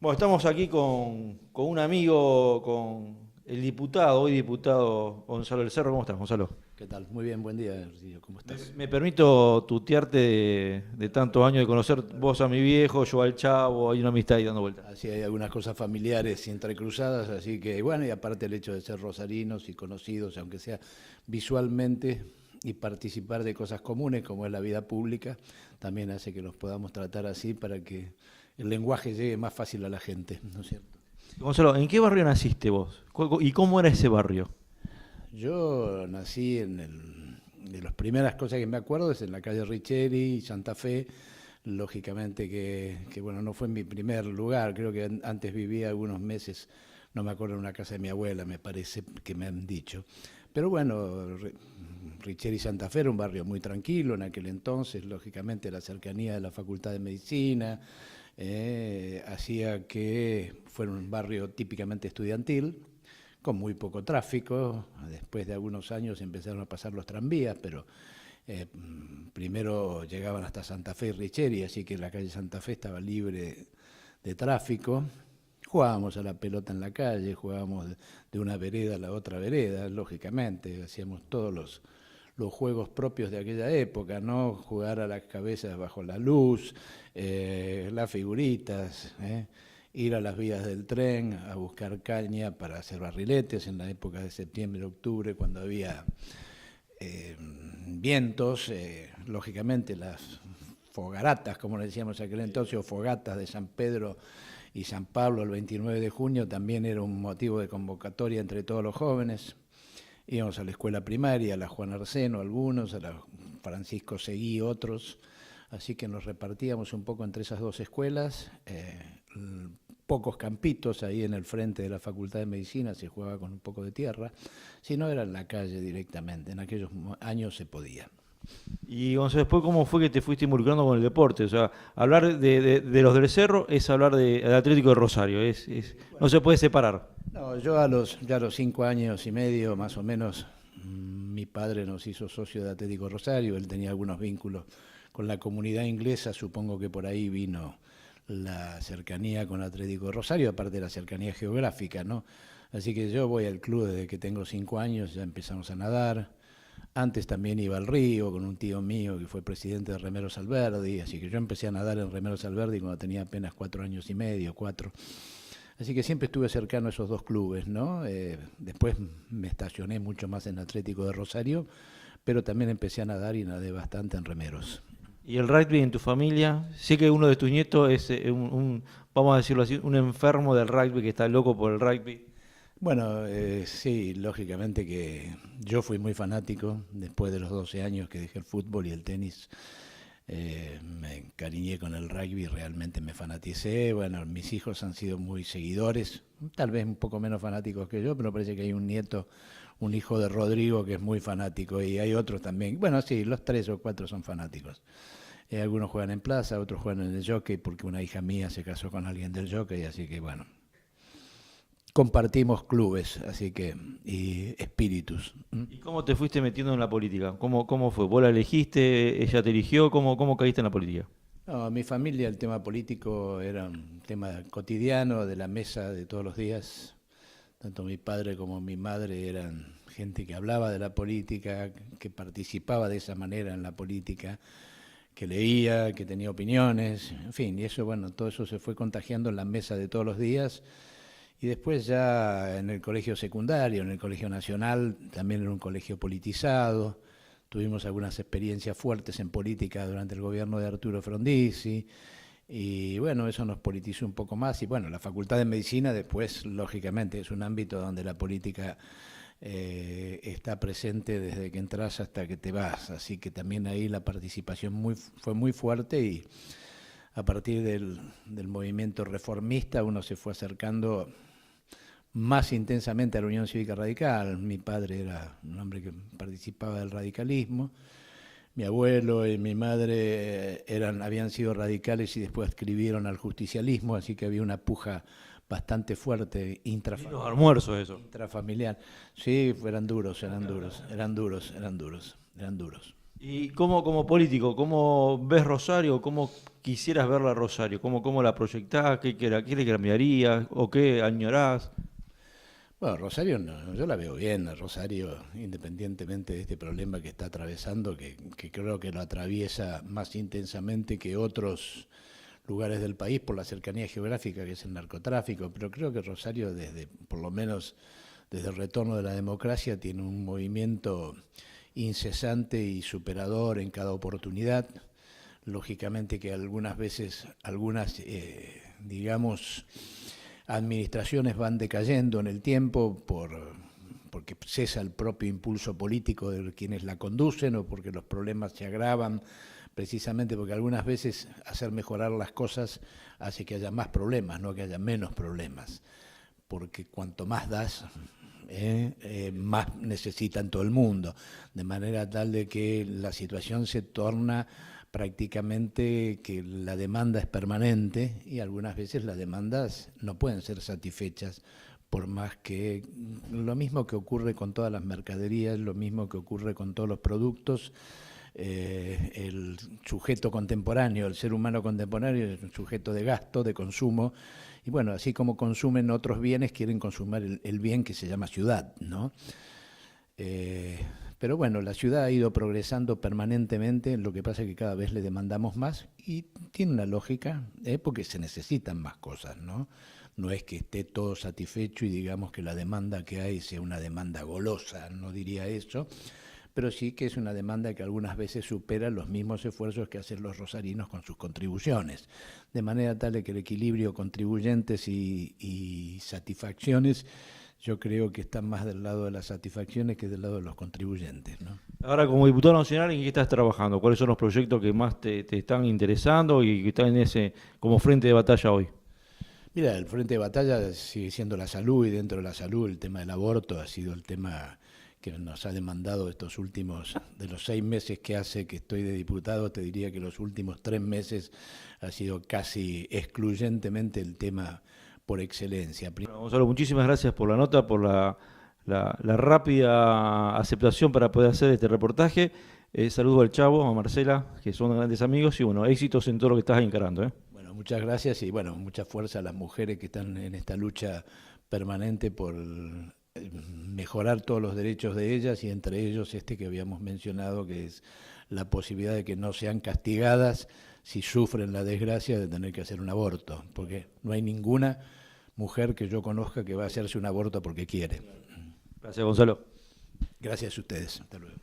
Bueno, estamos aquí con un amigo, con el diputado, hoy diputado Gonzalo del Cerro. ¿Cómo estás, Gonzalo? ¿Qué tal? Muy bien, buen día, Rocío. ¿Cómo Me, estás? me permito tutearte de tantos años de conocer vos a mi viejo, yo al chavo, hay una amistad ahí dando vueltas. Así hay algunas cosas familiares y entrecruzadas, así que bueno, y aparte el hecho de ser rosarinos y conocidos, aunque sea visualmente, y participar de cosas comunes como es la vida pública, también hace que nos podamos tratar así para que el lenguaje llegue más fácil a la gente, ¿no es cierto? Gonzalo, ¿en qué barrio naciste vos? ¿Y cómo era ese barrio? Yo nací de las primeras cosas que me acuerdo es en la calle Richeri, Santa Fe. Lógicamente que, bueno, no fue mi primer lugar, creo que antes vivía algunos meses, no me acuerdo, en una casa de mi abuela, me parece que me han dicho. Pero bueno, Richeri Santa Fe era un barrio muy tranquilo en aquel entonces, lógicamente la cercanía de la Facultad de Medicina hacía que fuera un barrio típicamente estudiantil, con muy poco tráfico. Después de algunos años empezaron a pasar los tranvías, pero primero llegaban hasta Santa Fe y Richeri, así que la calle Santa Fe estaba libre de tráfico. Jugábamos a la pelota en la calle, jugábamos de una vereda a la otra vereda, lógicamente, hacíamos todos los juegos propios de aquella época, ¿no? Jugar a las cabezas bajo la luz, las figuritas, ir a las vías del tren a buscar caña para hacer barriletes en la época de septiembre, octubre, cuando había vientos, lógicamente las fogaratas, como le decíamos aquel entonces, o fogatas de San Pedro y San Pablo el 29 de junio también era un motivo de convocatoria entre todos los jóvenes. Íbamos a la escuela primaria, a la Juan Arseno algunos, a la Francisco Seguí otros, así que nos repartíamos un poco entre esas dos escuelas. Pocos campitos ahí en el frente de la Facultad de Medicina, se jugaba con un poco de tierra, si no era en la calle directamente, en aquellos años se podía. Y Gonzalo, después, ¿cómo fue que te fuiste involucrando con el deporte? O sea, hablar de los del Cerro es hablar del Atlético de Rosario, no se puede separar. No, yo ya a los 5 años y medio más o menos, mi padre nos hizo socio de Atlético Rosario, él tenía algunos vínculos con la comunidad inglesa, supongo que por ahí vino la cercanía con Atlético Rosario, aparte de la cercanía geográfica, ¿no? Así que yo voy al club desde que tengo 5 años, ya empezamos a nadar. Antes también iba al río con un tío mío que fue presidente de Remeros Alberdi, así que yo empecé a nadar en Remeros Alberdi cuando tenía apenas 4 años y medio, 4. Así que siempre estuve cercano a esos dos clubes, ¿no? Después me estacioné mucho más en Atlético de Rosario, pero también empecé a nadar y nadé bastante en remeros. ¿Y el rugby en tu familia? Sé que uno de tus nietos es vamos a decirlo así, un enfermo del rugby que está loco por el rugby. Bueno, sí, lógicamente que yo fui muy fanático después de los 12 años que dejé el fútbol y el tenis. Me encariñé con el rugby, realmente me fanaticé. Bueno, mis hijos han sido muy seguidores, tal vez un poco menos fanáticos que yo, pero parece que hay un nieto, un hijo de Rodrigo que es muy fanático y hay otros también. Bueno, sí, los 3 o 4 son fanáticos. Algunos juegan en plaza, otros juegan en el jockey, porque una hija mía se casó con alguien del jockey, así que bueno, compartimos clubes, así que, y espíritus. ¿Y cómo te fuiste metiendo en la política? ¿Cómo fue? ¿Vos la elegiste? ¿Ella te eligió? ¿Cómo caíste en la política? No, mi familia el tema político era un tema cotidiano de la mesa de todos los días. Tanto mi padre como mi madre eran gente que hablaba de la política, que participaba de esa manera en la política, que leía, que tenía opiniones, en fin, y eso, bueno, todo eso se fue contagiando en la mesa de todos los días. Y después ya en el colegio secundario, en el colegio nacional, también era un colegio politizado. Tuvimos algunas experiencias fuertes en política durante el gobierno de Arturo Frondizi. Y bueno, eso nos politizó un poco más. Y bueno, la Facultad de Medicina después, lógicamente, es un ámbito donde la política está presente desde que entras hasta que te vas. Así que también ahí la participación fue muy fuerte y a partir del movimiento reformista uno se fue acercando más intensamente a la Unión Cívica Radical. Mi padre era un hombre que participaba del radicalismo. Mi abuelo y mi madre habían sido radicales y después escribieron al justicialismo, así que había una puja bastante fuerte Los almuerzos, eso. intrafamiliar. Sí, eran duros, eran duros, eran duros, eran duros, eran duros. Y como político, ¿cómo ves Rosario? ¿Cómo quisieras verla a Rosario? ¿Cómo la proyectás? ¿Qué le cambiarías? ¿O qué añorás? Bueno, Rosario, no, yo la veo bien, a Rosario, independientemente de este problema que está atravesando, que creo que lo atraviesa más intensamente que otros lugares del país por la cercanía geográfica que es el narcotráfico, pero creo que Rosario, por lo menos desde el retorno de la democracia, tiene un movimiento incesante y superador en cada oportunidad. Lógicamente que algunas veces, digamos, administraciones van decayendo en el tiempo porque cesa el propio impulso político de quienes la conducen o porque los problemas se agravan, precisamente porque algunas veces hacer mejorar las cosas hace que haya más problemas, no que haya menos problemas, porque cuanto más das, más necesitan todo el mundo, de manera tal de que la situación se torna prácticamente que la demanda es permanente y algunas veces las demandas no pueden ser satisfechas por más que lo mismo que ocurre con todas las mercaderías, lo mismo que ocurre con todos los productos. El sujeto contemporáneo, el ser humano contemporáneo es un sujeto de gasto, de consumo, y bueno, así como consumen otros bienes, quieren consumir el bien que se llama ciudad, ¿no? Pero bueno, la ciudad ha ido progresando permanentemente, lo que pasa es que cada vez le demandamos más y tiene una lógica, porque se necesitan más cosas, ¿no? No es que esté todo satisfecho y digamos que la demanda que hay sea una demanda golosa, no diría eso, pero sí que es una demanda que algunas veces supera los mismos esfuerzos que hacen los rosarinos con sus contribuciones, de manera tal de que el equilibrio contribuyentes y satisfacciones yo creo que está más del lado de las satisfacciones que del lado de los contribuyentes, ¿no? Ahora, como diputado nacional, ¿en qué estás trabajando? ¿Cuáles son los proyectos que más te están interesando y que están en ese como frente de batalla hoy? Mira, el frente de batalla sigue siendo la salud y dentro de la salud el tema del aborto ha sido el tema que nos ha demandado estos últimos, de los 6 meses que hace que estoy de diputado, te diría que los últimos 3 meses ha sido casi excluyentemente el tema por excelencia. Bueno, Gonzalo, muchísimas gracias por la nota, por la rápida aceptación para poder hacer este reportaje. Saludo al Chavo, a Marcela, que son grandes amigos, y bueno, éxitos en todo lo que estás encarando, ¿eh? Bueno, muchas gracias y bueno, mucha fuerza a las mujeres que están en esta lucha permanente por mejorar todos los derechos de ellas y entre ellos este que habíamos mencionado, que es la posibilidad de que no sean castigadas si sufren la desgracia de tener que hacer un aborto, porque no hay ninguna mujer que yo conozca que va a hacerse un aborto porque quiere. Gracias, Gonzalo. Gracias a ustedes. Hasta luego.